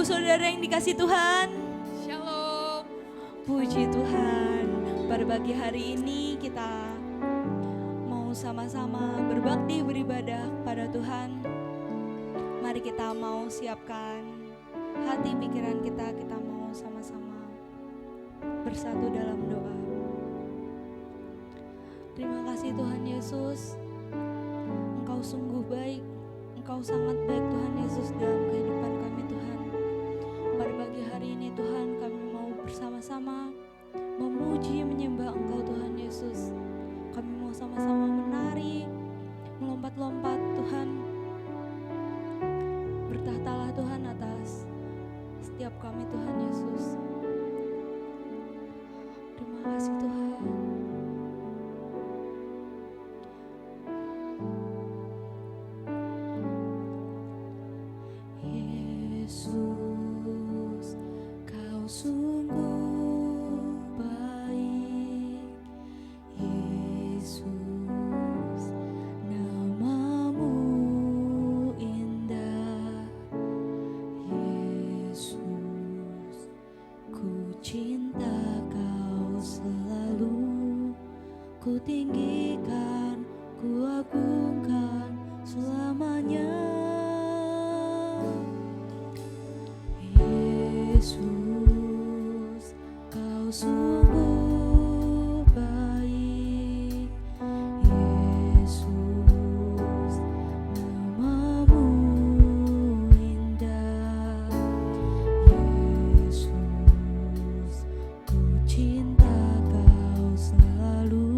saudara yang dikasih Tuhan. Shalom. Puji Tuhan, pada pagi hari ini kita mau sama-sama berbakti beribadah kepada Tuhan. Mari kita mau siapkan hati pikiran kita mau sama-sama bersatu dalam doa. Terima kasih Tuhan Yesus, Engkau sungguh baik, Engkau sangat baik Tuhan Yesus dalam kehidupan kami Tuhan. Pada pagi hari ini Tuhan kami mau bersama-sama memuji menyembah Engkau Tuhan Yesus. Kami mau sama-sama menari, melompat-lompat Tuhan. Bertahtalah Tuhan atas setiap kami Tuhan Yesus. Terima kasih Tuhan. Yesus, Kau sungguh baik. Yesus, nama-Mu indah. Yesus, ku cinta Kau selalu. Ku tinggikan, ku agungkan selamanya. Yesus, Kau sungguh baik. Yesus, nama-Mu indah. Yesus, ku cinta Kau selalu.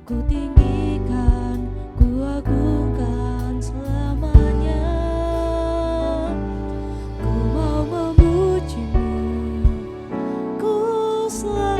Ku tinggikan, ku agungkan selamanya. Ku mau memuji-Mu, ku selalu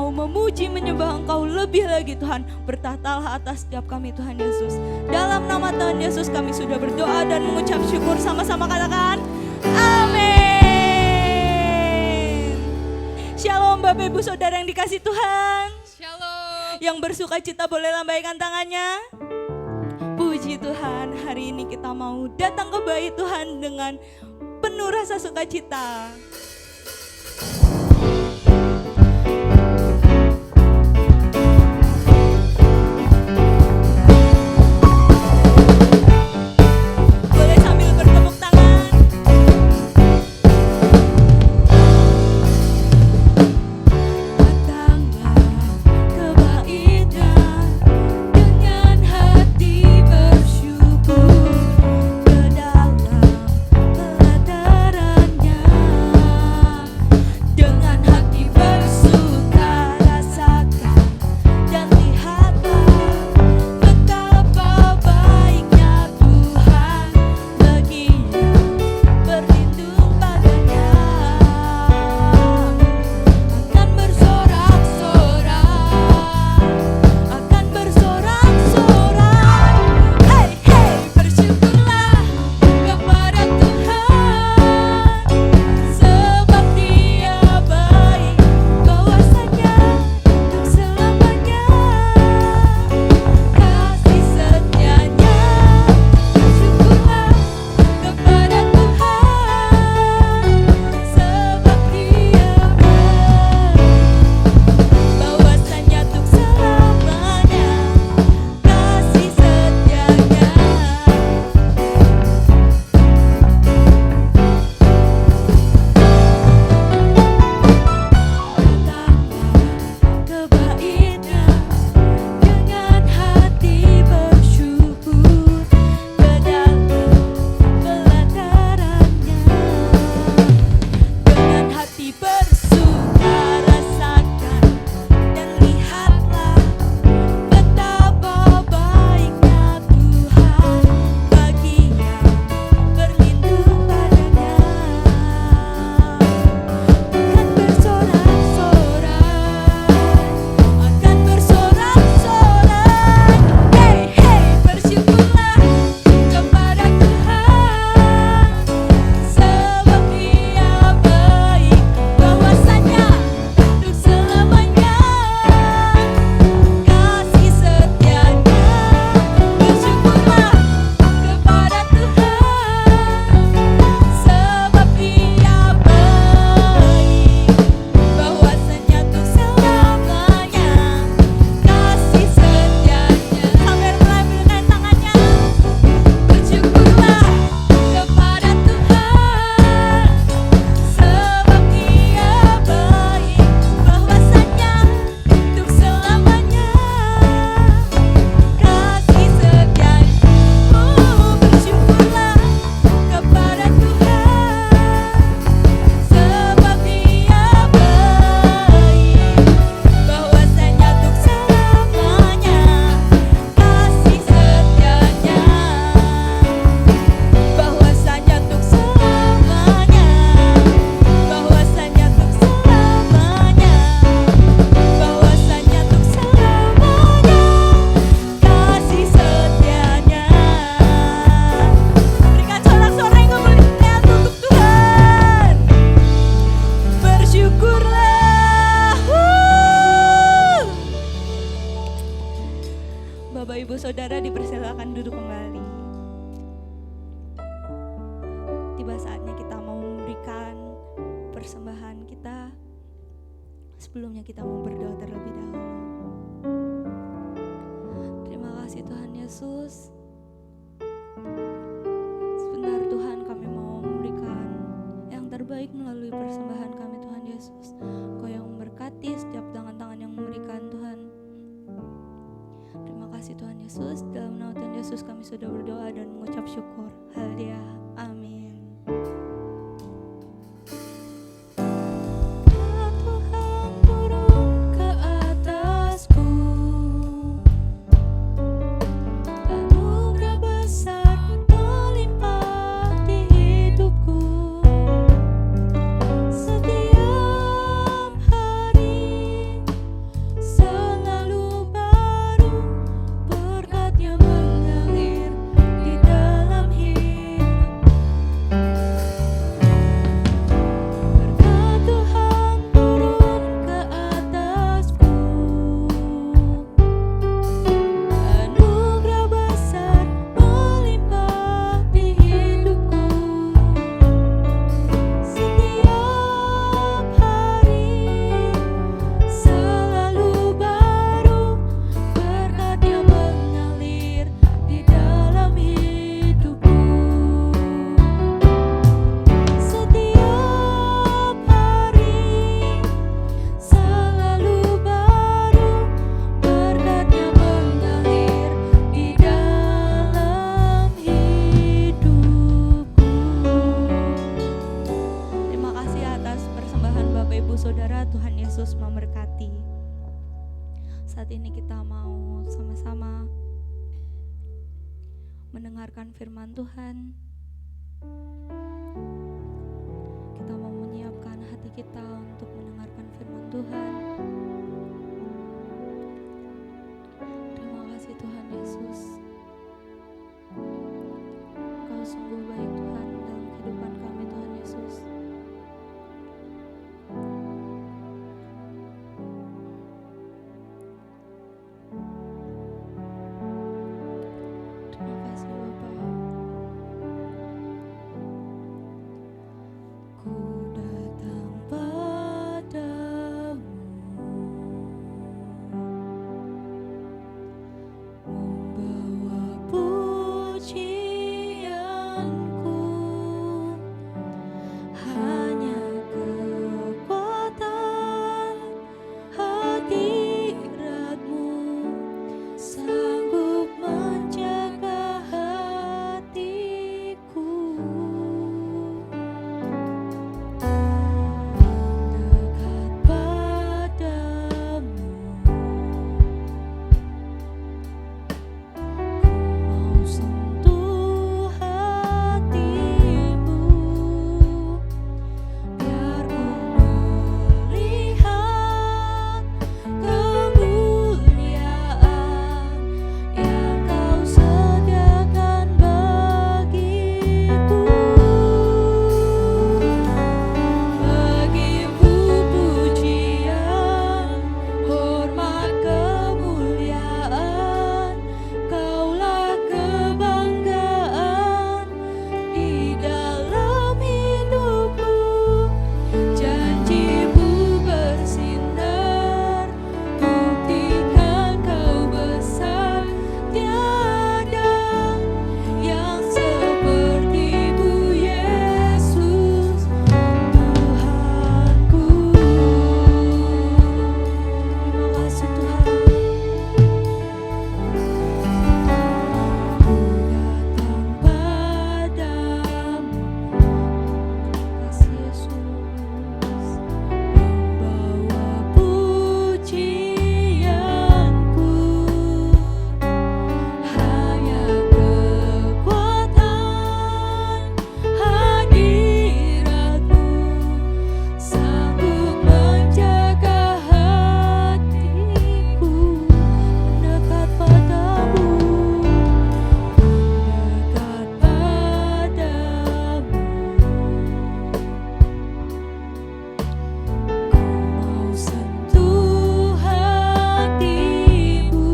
mau memuji menyembah Engkau lebih lagi Tuhan. Bertahtalah atas setiap kami Tuhan Yesus. Dalam nama Tuhan Yesus kami sudah berdoa dan mengucap syukur, sama-sama katakan amin. Shalom Bapak Ibu Saudara yang dikasih Tuhan. Shalom. Yang bersuka cita boleh lambaikan tangannya. Puji Tuhan, hari ini kita mau datang ke bait Tuhan dengan penuh rasa sukacita. Boleh sambil bertepuk tangan. Datanglah ke bait-Nya dengan hati bersyukur, ke dalam pelataran-Nya dengan hati bersuka rasakan dan lihatlah betapa baiknya Tuhan bagi yang berlindung padanya. Akan bersorak-sorai, hey hey, bersyukurlah kepada Tuhan, sebab Dia baik, bahwasanya untuk selamanya kasih setianya. Bersyukurlah kepada Tuhan, sebab Dia baik, bahwasanya untuk selamanya kasih setianya. Datanglah ke bait-Nya dengan hati bersyukur, ke dalam pelataran-Nya dengan hati bersuka rasakan dan lihatlah betapa baiknya Tuhan bagi yang berlindung padanya. Akan bersorak-sorai, hey hey, bersyukurlah kepada Tuhan, sebab Dia baik, bahwasanya untuk selamanya kasih setianya. Bersyukurlah kepada Tuhan, sebab Dia baik, bahwasanya untuk selamanya kasih setianya. Sambil melambaikan tangannya. Bersyukurlah kepada Tuhan, sebab Dia baik, bahwasanya untuk selamanya kasih setianya. Bersyukurlah kepada Tuhan, sebab Dia baik, bahwasanya untuk selamanya kasih setianya. Bahwasanya untuk selamanya, bahwasanya untuk selamanya, bahwasanya untuk selamanya kasih setianya. Berikan sorak-sorai yang kemuliaan untuk Tuhan. Bersyukurlah. Bapak Ibu Saudara dipersilakan duduk kembali. Tiba saatnya kita mau memberikan persembahan kita. Sebelumnya kita mau berdoa terlebih dahulu. Terima kasih Tuhan Yesus. Sebentar Tuhan, kami mau memberikan yang terbaik melalui persembahan kami Tuhan Yesus. Kau yang memberkati setiap tangan-tangan yang memberikan Tuhan. Terima kasih Tuhan Yesus. Dalam nama Tuhan Yesus kami sudah berdoa dan mengucap syukur. Haleluya. Amin. Tuhan turun ke atasku, anugerah besar melimpah di hidupku. Setiap hari saat ini kita mau sama-sama mendengarkan firman Tuhan. Kita mau menyiapkan hati kita untuk mendengarkan firman Tuhan. Terima kasih Tuhan Yesus. Engkau sungguh baik Tuhan dalam kehidupan kami Tuhan Yesus. Terima kasih Bapa. Ku datang padamu, membawa pujianku, hanya kekuatan hadirat-Mu sanggup menjaga hatiku. Mendekat padamu, mau sentuh hatimu, biar ku melihat kemuliaan yang Kau sediakan bagiku. Bagimu pujian, hormat, kemuliaan, Kaulah kebanggaan di dalam hidupku. Janji-Mu bersinar, buktikan Kau besar. Tiada yang seperti-Mu Yesus, Tuhanku. Terima kasih Tuhan. Ku datang padamu, kasih Yesus, membawa pujianku, hanya kekuatan hadirat-Mu sanggup menjaga hatiku. Mendekat padamu, mendekat padamu, ku mau sentuh hatimu,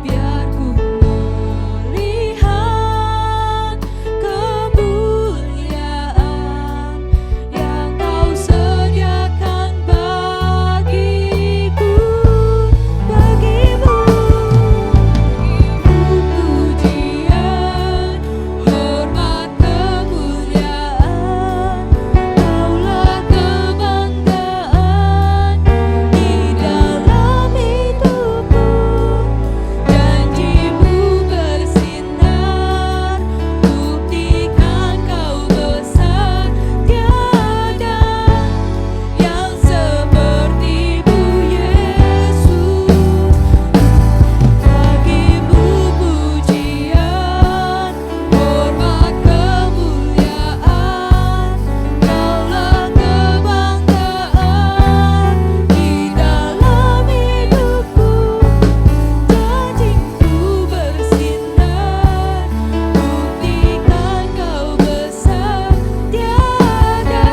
biar ku melihat kemuliaan yang Kau sediakan bagiku. Bagimu pujian, hormat, kemuliaan, Kaulah kebanggaan di dalam hidupku. Janji-Mu bersinar, buktikan Kau besar. Tiada yang seperti-Mu Yesus. Bagimu pujian, hormat, kemuliaan, Kaulah kebanggaan di dalam hidupku. Janji-Mu bersinar, buktikan Kau besar. Tiada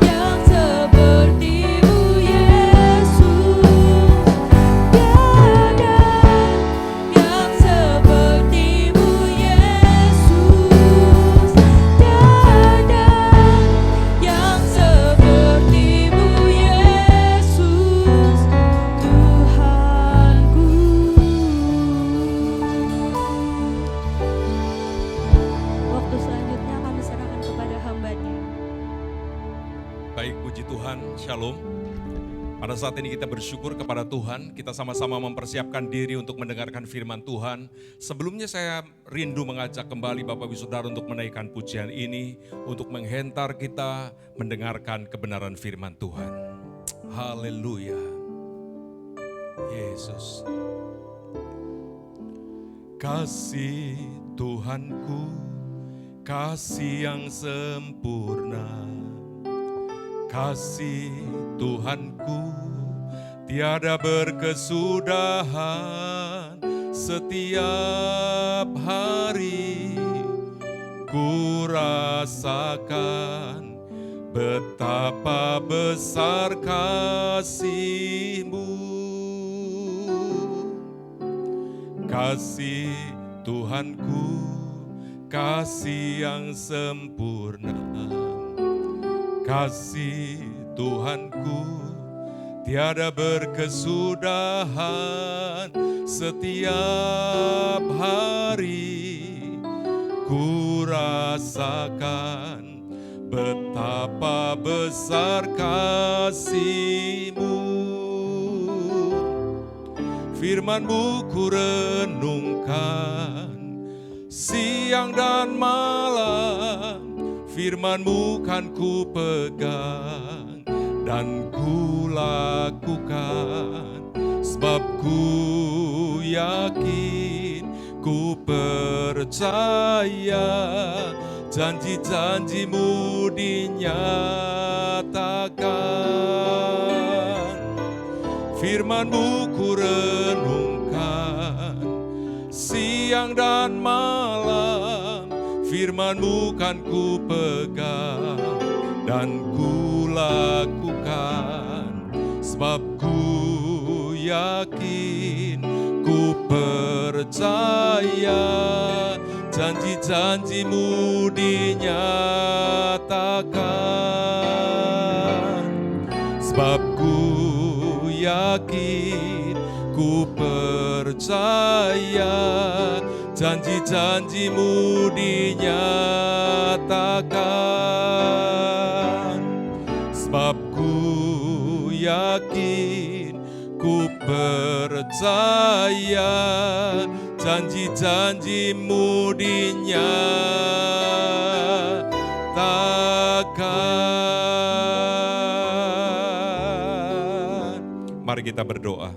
yang seperti-Mu Yesus. Tiada yang seperti-Mu Yesus. Tiada yang seperti-Mu Yesus, Tuhanku. Waktu selanjutnya kami serahkan kepada hamba-Nya. Baik, puji Tuhan, Shalom. Pada saat ini kita bersyukur kepada Tuhan, kita sama-sama mempersiapkan diri untuk mendengarkan firman Tuhan. Sebelumnya saya rindu mengajak kembali Bapak Ibu Saudara untuk menaikkan pujian ini, untuk menghentar kita mendengarkan kebenaran firman Tuhan. Haleluya. Yesus. Kasih Tuhanku, kasih yang sempurna. Kasih Tuhanku tiada berkesudahan. Setiap hari ku rasakan betapa besar kasih-Mu. Kasih Tuhanku, kasih yang sempurna. Kasih Tuhanku tiada berkesudahan. Setiap hari ku rasakan betapa besar kasih-Mu. Firman-Mu ku renungkan siang dan malam. Firman-Mu kan ku pegang dan ku lakukan. Sebab ku yakin, ku percaya janji-janji-Mu dinyatakan. Firman-Mu ku renungkan siang dan malam. Firman-Mu kan ku pegang dan ku lakukan. Sebab ku yakin, ku percaya janji-janji-Mu dinyatakan. Sebab ku yakin, ku percaya janji-janji-Mu dinyatakan. Sebab ku yakin, ku percaya janji-janji-Mu dinyatakan. Mari kita berdoa.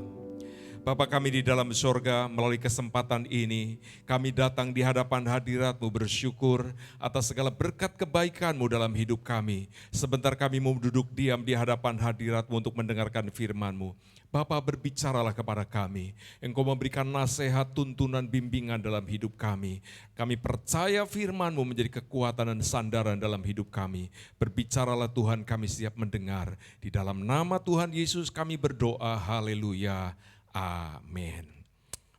Bapa kami di dalam sorga, melalui kesempatan ini, kami datang di hadapan hadirat-Mu bersyukur atas segala berkat kebaikan-Mu dalam hidup kami. Sebentar kami mau duduk diam di hadapan hadirat-Mu untuk mendengarkan firman-Mu. Bapa, berbicaralah kepada kami. Engkau memberikan nasihat, tuntunan, bimbingan dalam hidup kami. Kami percaya firman-Mu menjadi kekuatan dan sandaran dalam hidup kami. Berbicaralah Tuhan, kami siap mendengar. Di dalam nama Tuhan Yesus kami berdoa, haleluya. Amin.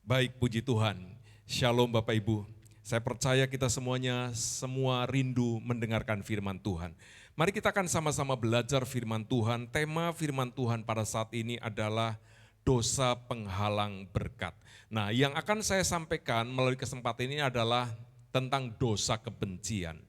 Baik, puji Tuhan. Shalom Bapak Ibu. Saya percaya kita semuanya semua rindu mendengarkan firman Tuhan. Mari kita akan sama-sama belajar firman Tuhan. Tema firman Tuhan pada saat ini adalah dosa penghalang berkat. Nah, yang akan saya sampaikan melalui kesempatan ini adalah tentang dosa kebencian.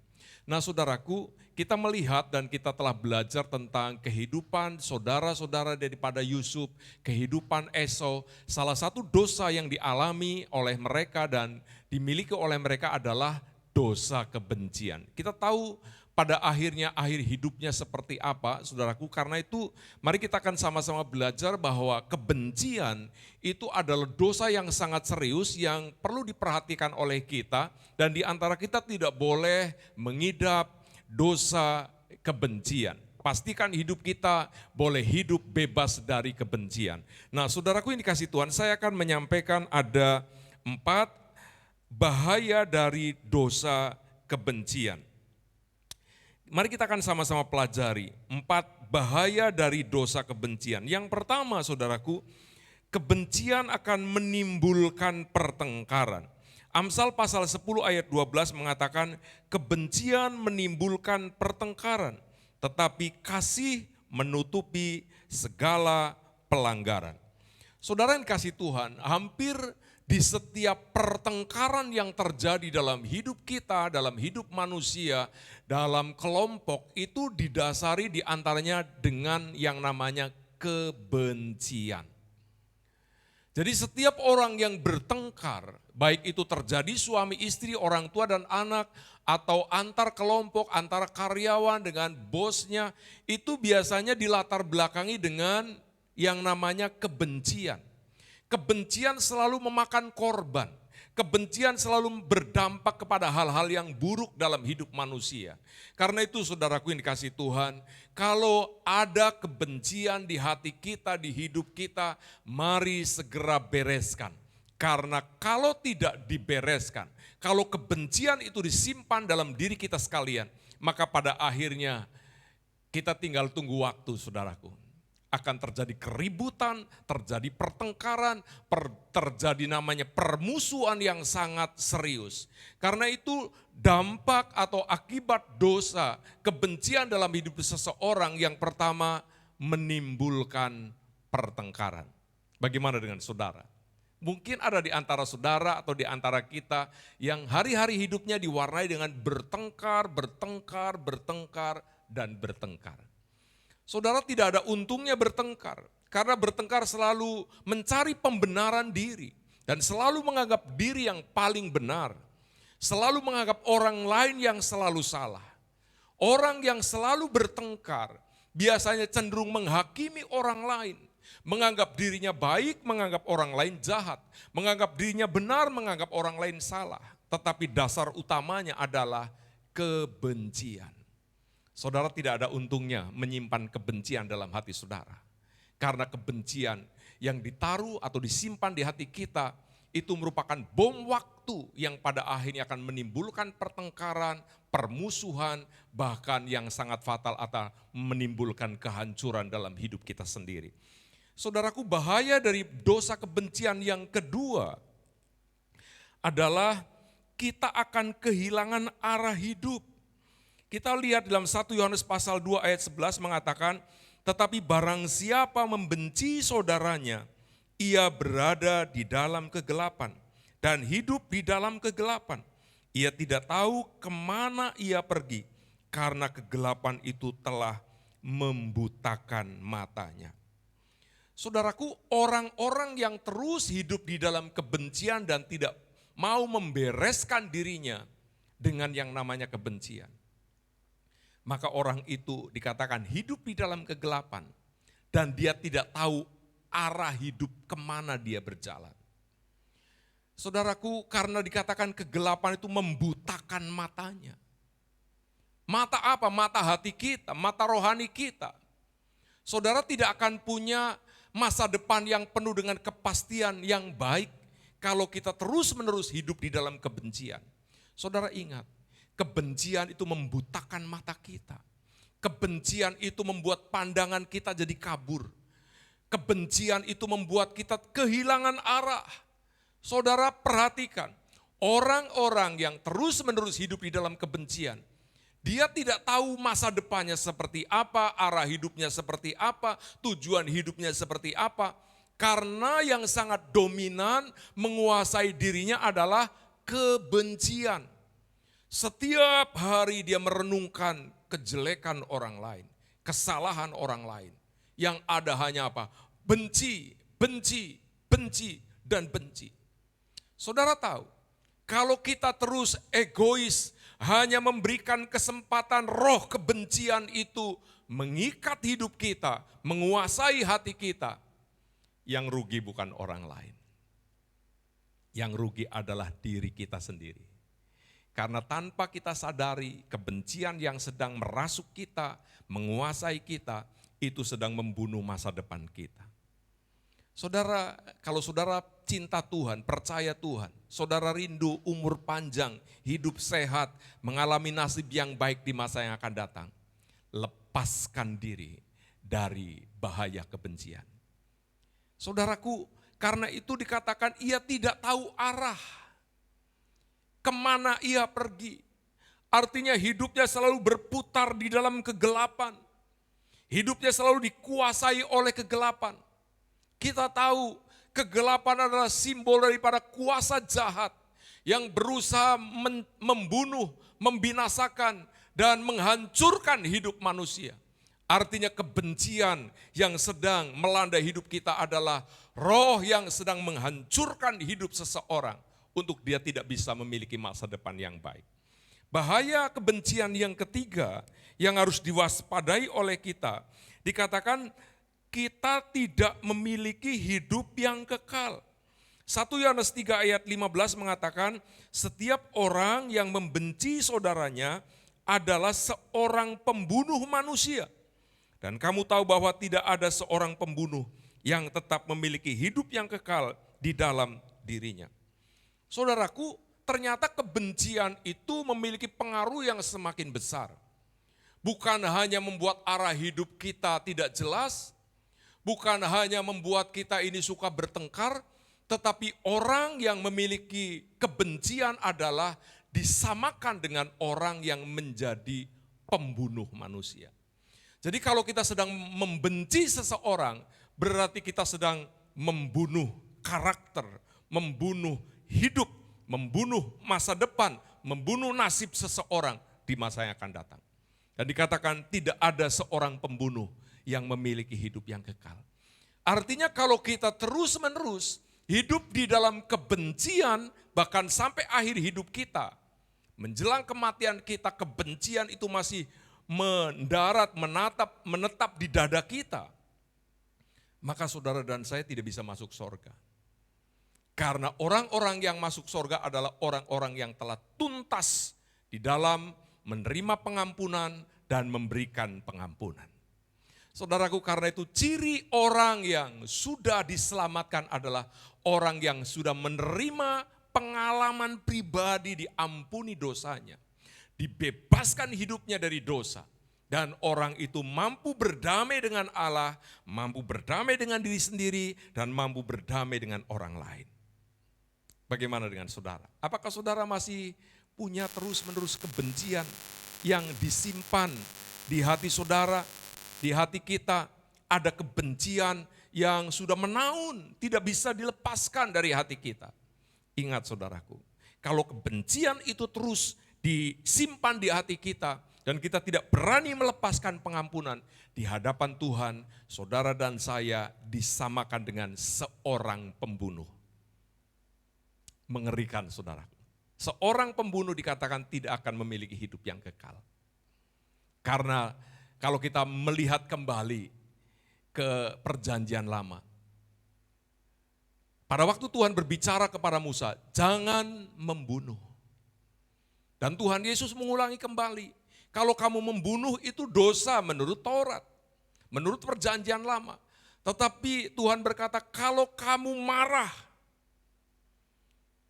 Nah, saudaraku, kita melihat dan kita telah belajar tentang kehidupan saudara-saudara daripada Yusuf, kehidupan Esau. Salah satu dosa yang dialami oleh mereka dan dimiliki oleh mereka adalah dosa kebencian. Kita tahu pada akhirnya akhir hidupnya seperti apa, saudaraku. Karena itu mari kita akan sama-sama belajar bahwa kebencian itu adalah dosa yang sangat serius yang perlu diperhatikan oleh kita. Dan di antara kita tidak boleh mengidap dosa kebencian. Pastikan hidup kita boleh hidup bebas dari kebencian. Nah, saudaraku yang dikasih Tuhan, saya akan menyampaikan ada 4 bahaya dari dosa kebencian. Mari kita akan sama-sama pelajari 4 bahaya dari dosa kebencian. Yang pertama, saudaraku, kebencian akan menimbulkan pertengkaran. Amsal pasal 10 ayat 12 mengatakan kebencian menimbulkan pertengkaran, tetapi kasih menutupi segala pelanggaran. Saudara yang kasih Tuhan, hampir di setiap pertengkaran yang terjadi dalam hidup kita, dalam hidup manusia, dalam kelompok itu didasari diantaranya dengan yang namanya kebencian. Jadi setiap orang yang bertengkar, baik itu terjadi suami istri, orang tua dan anak, atau antar kelompok, antara karyawan dengan bosnya, itu biasanya dilatar belakangi dengan yang namanya kebencian. Kebencian selalu memakan korban. Kebencian selalu berdampak kepada hal-hal yang buruk dalam hidup manusia. Karena itu saudaraku yang dikasihi Tuhan, kalau ada kebencian di hati kita, di hidup kita, mari segera bereskan. Karena kalau tidak dibereskan, kalau kebencian itu disimpan dalam diri kita sekalian, maka pada akhirnya kita tinggal tunggu waktu saudaraku. Akan terjadi keributan, terjadi pertengkaran, terjadi namanya permusuhan yang sangat serius. Karena itu dampak atau akibat dosa, kebencian dalam hidup seseorang yang pertama menimbulkan pertengkaran. Bagaimana dengan saudara? Mungkin ada di antara saudara atau di antara kita yang hari-hari hidupnya diwarnai dengan bertengkar, dan bertengkar. Saudara tidak ada untungnya bertengkar, karena bertengkar selalu mencari pembenaran diri dan selalu menganggap diri yang paling benar, selalu menganggap orang lain yang selalu salah. Orang yang selalu bertengkar biasanya cenderung menghakimi orang lain, menganggap dirinya baik, menganggap orang lain jahat, menganggap dirinya benar, menganggap orang lain salah. Tetapi dasar utamanya adalah kebencian. Saudara tidak ada untungnya menyimpan kebencian dalam hati saudara. Karena kebencian yang ditaruh atau disimpan di hati kita itu merupakan bom waktu yang pada akhirnya akan menimbulkan pertengkaran, permusuhan, bahkan yang sangat fatal atau menimbulkan kehancuran dalam hidup kita sendiri. Saudaraku, bahaya dari dosa kebencian yang kedua adalah kita akan kehilangan arah hidup. Kita lihat dalam 1 Yohanes pasal 2 ayat 11 mengatakan, tetapi barang siapa membenci saudaranya, ia berada di dalam kegelapan dan hidup di dalam kegelapan. Ia tidak tahu kemana ia pergi karena kegelapan itu telah membutakan matanya. Saudaraku, orang-orang yang terus hidup di dalam kebencian dan tidak mau membereskan dirinya dengan yang namanya kebencian, maka orang itu dikatakan hidup di dalam kegelapan dan dia tidak tahu arah hidup kemana dia berjalan. Saudaraku, karena dikatakan kegelapan itu membutakan matanya. Mata apa? Mata hati kita, mata rohani kita. Saudara tidak akan punya masa depan yang penuh dengan kepastian yang baik kalau kita terus-menerus hidup di dalam kebencian. Saudara ingat, kebencian itu membutakan mata kita. Kebencian itu membuat pandangan kita jadi kabur. Kebencian itu membuat kita kehilangan arah. Saudara perhatikan, orang-orang yang terus-menerus hidup di dalam kebencian, dia tidak tahu masa depannya seperti apa, arah hidupnya seperti apa, tujuan hidupnya seperti apa. Karena yang sangat dominan menguasai dirinya adalah kebencian. Setiap hari dia merenungkan kejelekan orang lain, kesalahan orang lain. Yang ada hanya apa? Benci, benci, benci, dan benci. Saudara tahu, kalau kita terus egois, hanya memberikan kesempatan roh kebencian itu mengikat hidup kita, menguasai hati kita, yang rugi bukan orang lain. Yang rugi adalah diri kita sendiri. Karena tanpa kita sadari, kebencian yang sedang merasuk kita, menguasai kita, itu sedang membunuh masa depan kita. Saudara, kalau saudara cinta Tuhan, percaya Tuhan, saudara rindu umur panjang, hidup sehat, mengalami nasib yang baik di masa yang akan datang, lepaskan diri dari bahaya kebencian. Saudaraku, karena itu dikatakan ia tidak tahu arah, kemana ia pergi. Artinya hidupnya selalu berputar di dalam kegelapan. Hidupnya selalu dikuasai oleh kegelapan. Kita tahu kegelapan adalah simbol daripada kuasa jahat yang berusaha membunuh, membinasakan, dan menghancurkan hidup manusia. Artinya kebencian yang sedang melanda hidup kita adalah roh yang sedang menghancurkan hidup seseorang untuk dia tidak bisa memiliki masa depan yang baik. Bahaya kebencian yang ketiga yang harus diwaspadai oleh kita, dikatakan kita tidak memiliki hidup yang kekal. 1 Yohanes 3 ayat 15 mengatakan, setiap orang yang membenci saudaranya adalah seorang pembunuh manusia. Dan kamu tahu bahwa tidak ada seorang pembunuh yang tetap memiliki hidup yang kekal di dalam dirinya. Saudaraku, ternyata kebencian itu memiliki pengaruh yang semakin besar. Bukan hanya membuat arah hidup kita tidak jelas, bukan hanya membuat kita ini suka bertengkar, tetapi orang yang memiliki kebencian adalah disamakan dengan orang yang menjadi pembunuh manusia. Jadi kalau kita sedang membenci seseorang, berarti kita sedang membunuh karakter, membunuh hidup, membunuh masa depan, membunuh nasib seseorang di masa yang akan datang. Dan dikatakan tidak ada seorang pembunuh yang memiliki hidup yang kekal. Artinya kalau kita terus-menerus hidup di dalam kebencian, bahkan sampai akhir hidup kita, menjelang kematian kita, kebencian itu masih mendarat, menetap di dada kita, maka saudara dan saya tidak bisa masuk sorga. Karena orang-orang yang masuk sorga adalah orang-orang yang telah tuntas di dalam menerima pengampunan dan memberikan pengampunan. Saudaraku, karena itu ciri orang yang sudah diselamatkan adalah orang yang sudah menerima pengalaman pribadi diampuni dosanya, dibebaskan hidupnya dari dosa, dan orang itu mampu berdamai dengan Allah, mampu berdamai dengan diri sendiri, dan mampu berdamai dengan orang lain. Bagaimana dengan saudara? Apakah saudara masih punya terus-menerus kebencian yang disimpan di hati saudara, di hati kita? Ada kebencian yang sudah menaun, tidak bisa dilepaskan dari hati kita. Ingat saudaraku, kalau kebencian itu terus disimpan di hati kita dan kita tidak berani melepaskan pengampunan, di hadapan Tuhan, saudara dan saya disamakan dengan seorang pembunuh. Mengerikan saudaraku. Seorang pembunuh dikatakan tidak akan memiliki hidup yang kekal. Karena kalau kita melihat kembali ke perjanjian lama, pada waktu Tuhan berbicara kepada Musa, jangan membunuh. Dan Tuhan Yesus mengulangi kembali, kalau kamu membunuh itu dosa menurut Taurat, menurut perjanjian lama. Tetapi Tuhan berkata, kalau kamu marah,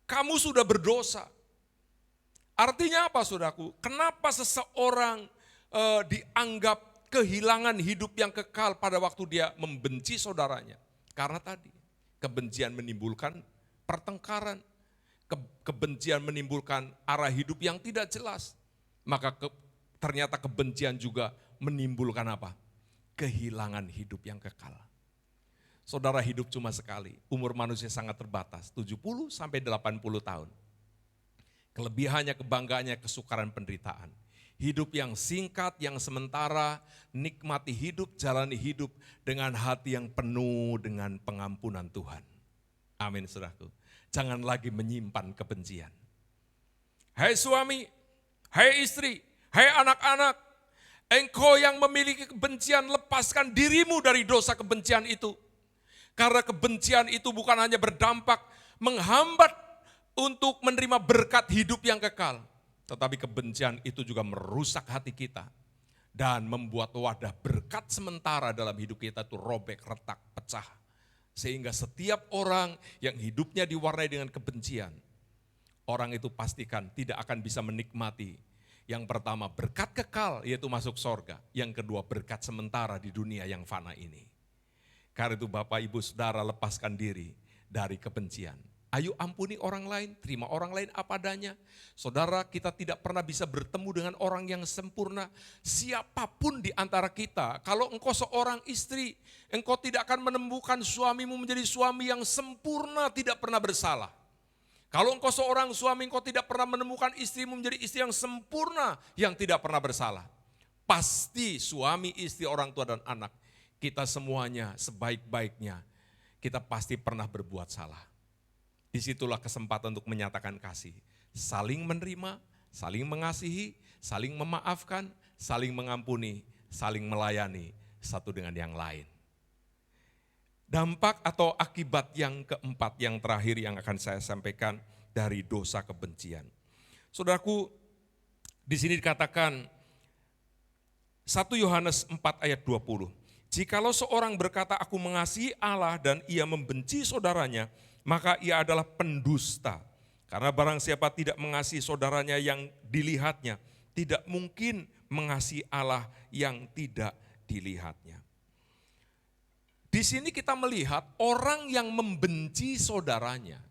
kamu sudah berdosa. Artinya apa saudaraku? Kenapa seseorang dianggap kehilangan hidup yang kekal pada waktu dia membenci saudaranya? Karena tadi, kebencian menimbulkan pertengkaran, kebencian menimbulkan arah hidup yang tidak jelas. Maka ternyata kebencian juga menimbulkan apa? Kehilangan hidup yang kekal. Saudara, hidup cuma sekali, umur manusia sangat terbatas, 70 sampai 80 tahun. Kelebihannya, kebanggaannya, kesukaran, penderitaan. Hidup yang singkat, yang sementara, nikmati hidup, jalani hidup dengan hati yang penuh dengan pengampunan Tuhan. Amin, saudaraku. Jangan lagi menyimpan kebencian. Hai suami, hai istri, hai anak-anak, engkau yang memiliki kebencian, lepaskan dirimu dari dosa kebencian itu. Karena kebencian itu bukan hanya berdampak menghambat untuk menerima berkat hidup yang kekal, tetapi kebencian itu juga merusak hati kita dan membuat wadah berkat sementara dalam hidup kita itu robek, retak, pecah. Sehingga setiap orang yang hidupnya diwarnai dengan kebencian, orang itu pastikan tidak akan bisa menikmati. Yang pertama berkat kekal, yaitu masuk sorga. Yang kedua berkat sementara di dunia yang fana ini. Karena itu Bapak Ibu Saudara, lepaskan diri dari kebencian. Ayo ampuni orang lain, terima orang lain apa adanya. Saudara, kita tidak pernah bisa bertemu dengan orang yang sempurna. Siapapun di antara kita, kalau engkau seorang istri, engkau tidak akan menemukan suamimu menjadi suami yang sempurna, tidak pernah bersalah. Kalau engkau seorang suami, engkau tidak pernah menemukan istrimu menjadi istri yang sempurna, yang tidak pernah bersalah. Pasti suami, istri, orang tua, dan anak, kita semuanya sebaik-baiknya, kita pasti pernah berbuat salah. Disitulah kesempatan untuk menyatakan kasih. Saling menerima, saling mengasihi, saling memaafkan, saling mengampuni, saling melayani satu dengan yang lain. Dampak atau akibat yang keempat, yang terakhir yang akan saya sampaikan dari dosa kebencian. Saudaraku, di sini dikatakan 1 Yohanes 4 ayat 20. Jikalau seorang berkata aku mengasihi Allah dan ia membenci saudaranya, maka ia adalah pendusta. Karena barang siapa tidak mengasihi saudaranya yang dilihatnya, tidak mungkin mengasihi Allah yang tidak dilihatnya. Di sini kita melihat orang yang membenci saudaranya.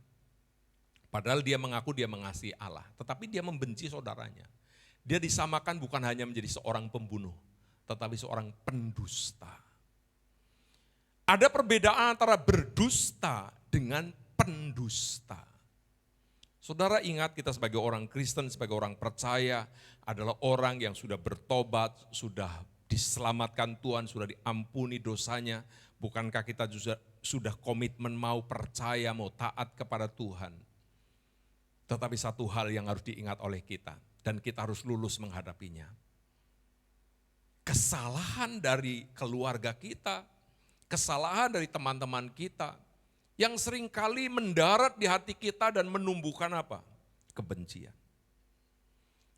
Padahal dia mengaku dia mengasihi Allah, tetapi dia membenci saudaranya. Dia disamakan bukan hanya menjadi seorang pembunuh, tetapi seorang pendusta. Ada perbedaan antara berdusta dengan pendusta. Saudara ingat, kita sebagai orang Kristen, sebagai orang percaya adalah orang yang sudah bertobat, sudah diselamatkan Tuhan, sudah diampuni dosanya. Bukankah kita juga sudah komitmen mau percaya, mau taat kepada Tuhan. Tetapi satu hal yang harus diingat oleh kita, dan kita harus lulus menghadapinya. Kesalahan dari keluarga kita, kesalahan dari teman-teman kita, yang seringkali mendarat di hati kita dan menumbuhkan apa? Kebencian.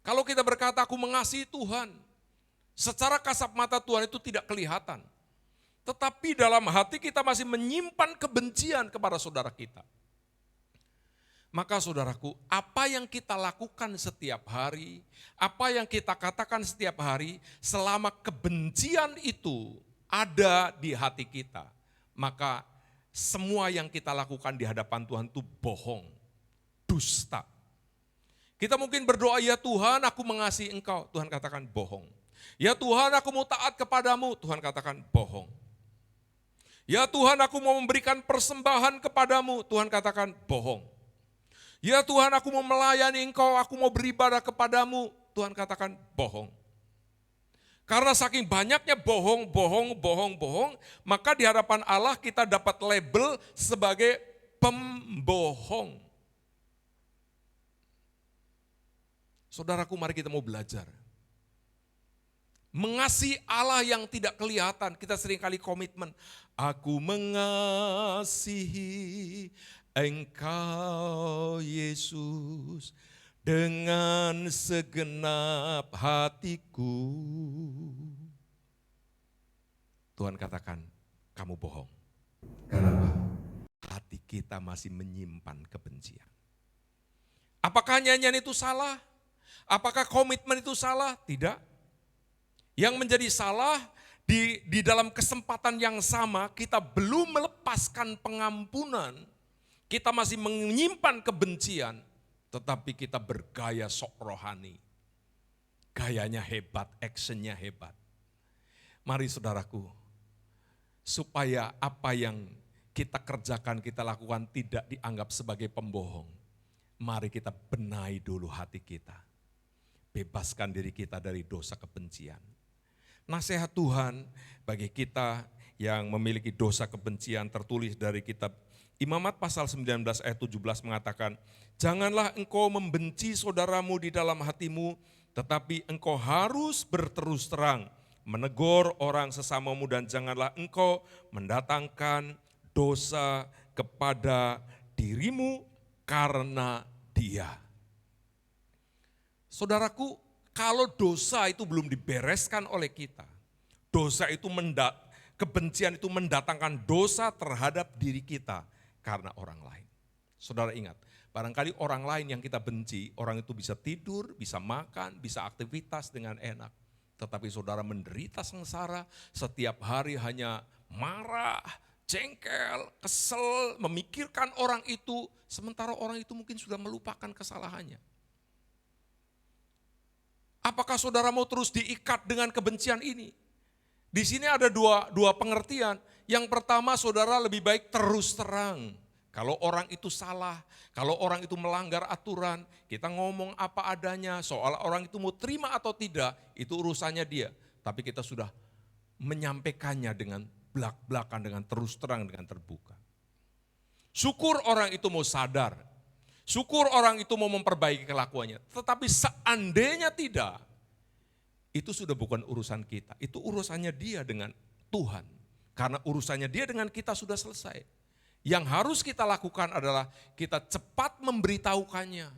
Kalau kita berkata aku mengasihi Tuhan, secara kasat mata Tuhan itu tidak kelihatan. Tetapi dalam hati kita masih menyimpan kebencian kepada saudara kita. Maka saudaraku, apa yang kita lakukan setiap hari, apa yang kita katakan setiap hari, selama kebencian itu ada di hati kita, maka semua yang kita lakukan di hadapan Tuhan itu bohong, dusta. Kita mungkin berdoa, ya Tuhan aku mengasihi Engkau, Tuhan katakan bohong. Ya Tuhan aku mau taat kepadamu, Tuhan katakan bohong. Ya Tuhan aku mau memberikan persembahan kepadamu, Tuhan katakan bohong. Ya Tuhan aku mau melayani Engkau, aku mau beribadah kepadamu, Tuhan katakan bohong. Karena saking banyaknya bohong, maka di hadapan Allah kita dapat label sebagai pembohong. Saudaraku, mari kita mau belajar. Mengasihi Allah yang tidak kelihatan, kita seringkali komitmen. Aku mengasihi Engkau Yesus dengan segenap hatiku. Tuhan katakan, kamu bohong. Kenapa? Hati kita masih menyimpan kebencian. Apakah nyanyian itu salah? Apakah komitmen itu salah? Tidak. Yang menjadi salah, di dalam kesempatan yang sama kita belum melepaskan pengampunan, kita masih menyimpan kebencian, tetapi kita bergaya sok rohani. Gayanya hebat, actionnya hebat. Mari saudaraku, supaya apa yang kita kerjakan, kita lakukan tidak dianggap sebagai pembohong. Mari kita benahi dulu hati kita. Bebaskan diri kita dari dosa kebencian. Nasihat Tuhan bagi kita yang memiliki dosa kebencian tertulis dari kitab Imamat pasal 19 ayat 17 mengatakan, janganlah engkau membenci saudaramu di dalam hatimu, tetapi engkau harus berterus terang, menegur orang sesamamu dan janganlah engkau mendatangkan dosa kepada dirimu karena dia. Saudaraku, kalau dosa itu belum dibereskan oleh kita, kebencian itu mendatangkan dosa terhadap diri kita karena orang lain. Saudara ingat, barangkali orang lain yang kita benci, orang itu bisa tidur, bisa makan, bisa aktivitas dengan enak. Tetapi saudara menderita sengsara, setiap hari hanya marah, jengkel, kesel, memikirkan orang itu, sementara orang itu mungkin sudah melupakan kesalahannya. Apakah saudara mau terus diikat dengan kebencian ini? Di sini ada dua pengertian. Yang pertama, saudara lebih baik terus terang. Kalau orang itu salah, kalau orang itu melanggar aturan, kita ngomong apa adanya, soal orang itu mau terima atau tidak, itu urusannya dia. Tapi kita sudah menyampaikannya dengan belak-belakan, dengan terus terang, dengan terbuka. Syukur orang itu mau sadar. Syukur orang itu mau memperbaiki kelakuannya. Tetapi seandainya tidak, itu sudah bukan urusan kita. Itu urusannya dia dengan Tuhan. Karena urusannya dia dengan kita sudah selesai. Yang harus kita lakukan adalah kita cepat memberitahukannya.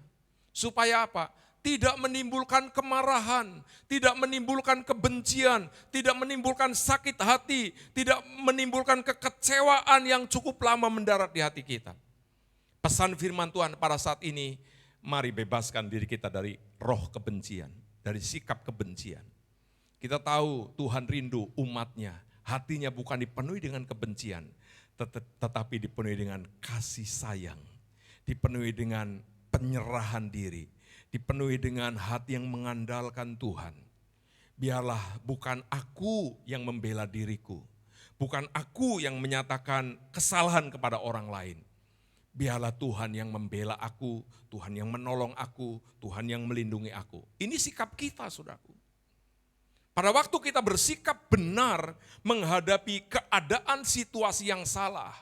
Supaya apa? Tidak menimbulkan kemarahan, tidak menimbulkan kebencian, tidak menimbulkan sakit hati, tidak menimbulkan kekecewaan yang cukup lama mendarat di hati kita. Pesan firman Tuhan pada saat ini, mari bebaskan diri kita dari roh kebencian, dari sikap kebencian. Kita tahu Tuhan rindu umatnya, hatinya bukan dipenuhi dengan kebencian, tetapi dipenuhi dengan kasih sayang, dipenuhi dengan penyerahan diri, dipenuhi dengan hati yang mengandalkan Tuhan. Biarlah bukan aku yang membela diriku, bukan aku yang menyatakan kesalahan kepada orang lain. Biarlah Tuhan yang membela aku, Tuhan yang menolong aku, Tuhan yang melindungi aku. Ini sikap kita, saudaraku. Pada waktu kita bersikap benar menghadapi keadaan situasi yang salah,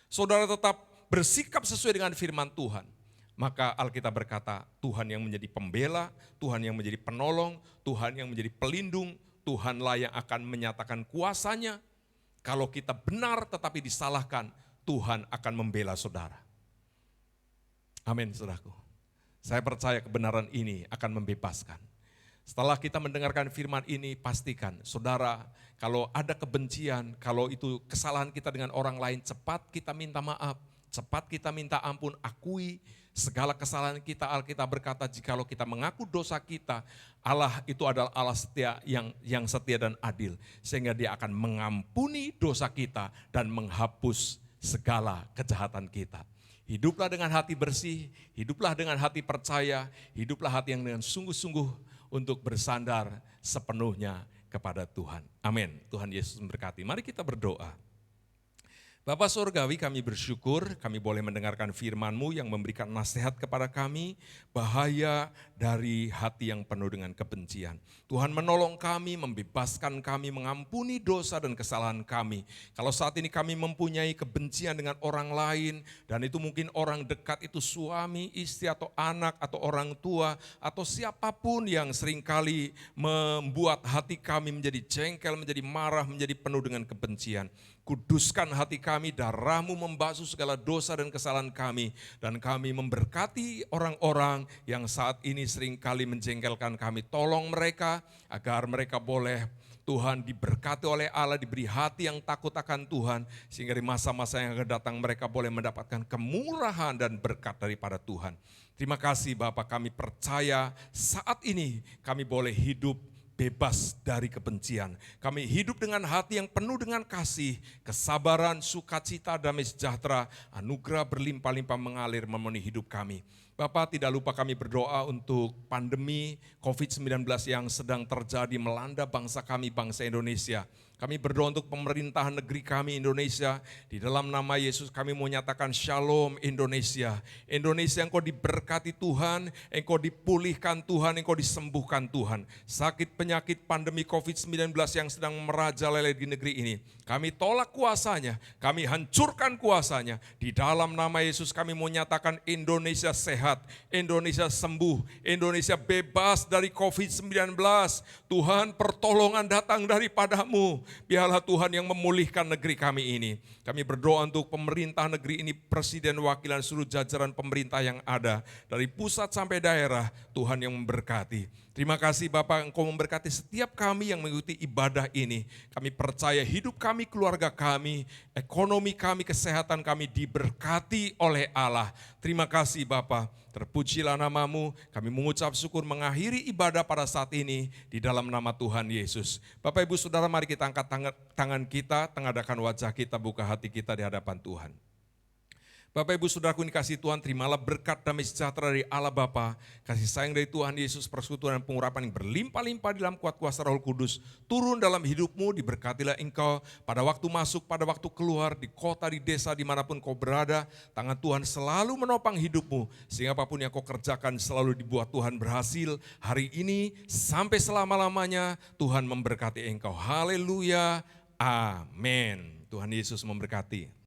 saudara tetap bersikap sesuai dengan firman Tuhan. Maka Alkitab berkata, Tuhan yang menjadi pembela, Tuhan yang menjadi penolong, Tuhan yang menjadi pelindung, Tuhanlah yang akan menyatakan kuasanya. Kalau kita benar tetapi disalahkan, Tuhan akan membela saudara. Amin, saudaraku. Saya percaya kebenaran ini akan membebaskan. Setelah kita mendengarkan firman ini, pastikan saudara, kalau ada kebencian, kalau itu kesalahan kita dengan orang lain, cepat kita minta maaf, cepat kita minta ampun, akui segala kesalahan kita. Alkitab berkata, jikalau kita mengaku dosa kita, Allah itu adalah Allah setia yang setia dan adil, sehingga Dia akan mengampuni dosa kita dan menghapus segala kejahatan kita. Hiduplah dengan hati bersih, hiduplah dengan hati percaya, hiduplah hati yang dengan sungguh-sungguh untuk bersandar sepenuhnya kepada Tuhan. Amin. Tuhan Yesus memberkati. Mari kita berdoa. Bapa Surgawi, kami bersyukur kami boleh mendengarkan firman-Mu yang memberikan nasihat kepada kami, bahaya dari hati yang penuh dengan kebencian. Tuhan menolong kami, membebaskan kami, mengampuni dosa dan kesalahan kami. Kalau saat ini kami mempunyai kebencian dengan orang lain, dan itu mungkin orang dekat, itu suami, istri, atau anak, atau orang tua, atau siapapun yang seringkali membuat hati kami menjadi jengkel, menjadi marah, menjadi penuh dengan kebencian. Kuduskan hati kami, darah-Mu membasuh segala dosa dan kesalahan kami. Dan kami memberkati orang-orang yang saat ini seringkali menjengkelkan kami. Tolong mereka agar mereka boleh, Tuhan, diberkati oleh Allah, diberi hati yang takut akan Tuhan. Sehingga di masa-masa yang akan datang mereka boleh mendapatkan kemurahan dan berkat daripada Tuhan. Terima kasih Bapa, kami percaya saat ini kami boleh hidup bebas dari kebencian. Kami hidup dengan hati yang penuh dengan kasih, kesabaran, sukacita, damai sejahtera, anugerah berlimpah-limpah mengalir memenuhi hidup kami. Bapak, tidak lupa kami berdoa untuk pandemi COVID-19 yang sedang terjadi melanda bangsa kami, bangsa Indonesia. Kami berdoa untuk pemerintahan negeri kami Indonesia. Di dalam nama Yesus kami mau nyatakan shalom Indonesia. Indonesia, Engkau diberkati Tuhan, Engkau dipulihkan Tuhan, Engkau disembuhkan Tuhan. Sakit penyakit pandemi COVID-19 yang sedang merajalela di negeri ini, kami tolak kuasanya, kami hancurkan kuasanya. Di dalam nama Yesus kami mau nyatakan Indonesia sehat, Indonesia sembuh, Indonesia bebas dari COVID-19. Tuhan, pertolongan datang daripada-Mu. Biarlah Tuhan yang memulihkan negeri kami ini. Kami berdoa untuk pemerintah negeri ini, presiden, wakil, dan seluruh jajaran pemerintah yang ada, dari pusat sampai daerah, Tuhan yang memberkati. Terima kasih Bapak, Engkau memberkati setiap kami yang mengikuti ibadah ini. Kami percaya hidup kami, keluarga kami, ekonomi kami, kesehatan kami diberkati oleh Allah. Terima kasih Bapak, terpujilah nama-Mu. Kami mengucap syukur mengakhiri ibadah pada saat ini di dalam nama Tuhan Yesus. Bapak Ibu Saudara, mari kita angkat tangan kita, tengadakan wajah kita, buka hati kita di hadapan Tuhan. Bapak Ibu Saudaraku yang dikasihi Tuhan, terimalah berkat damai sejahtera dari Allah Bapa, kasih sayang dari Tuhan Yesus, persekutuan dan pengurapan yang berlimpah-limpah dalam kuat kuasa Roh Kudus, turun dalam hidupmu. Diberkatilah engkau pada waktu masuk, pada waktu keluar, di kota, di desa, dimanapun kau berada. Tangan Tuhan selalu menopang hidupmu, sehingga apapun yang kau kerjakan selalu dibuat Tuhan berhasil. Hari ini sampai selama-lamanya Tuhan memberkati engkau. Haleluya, amin. Tuhan Yesus memberkati.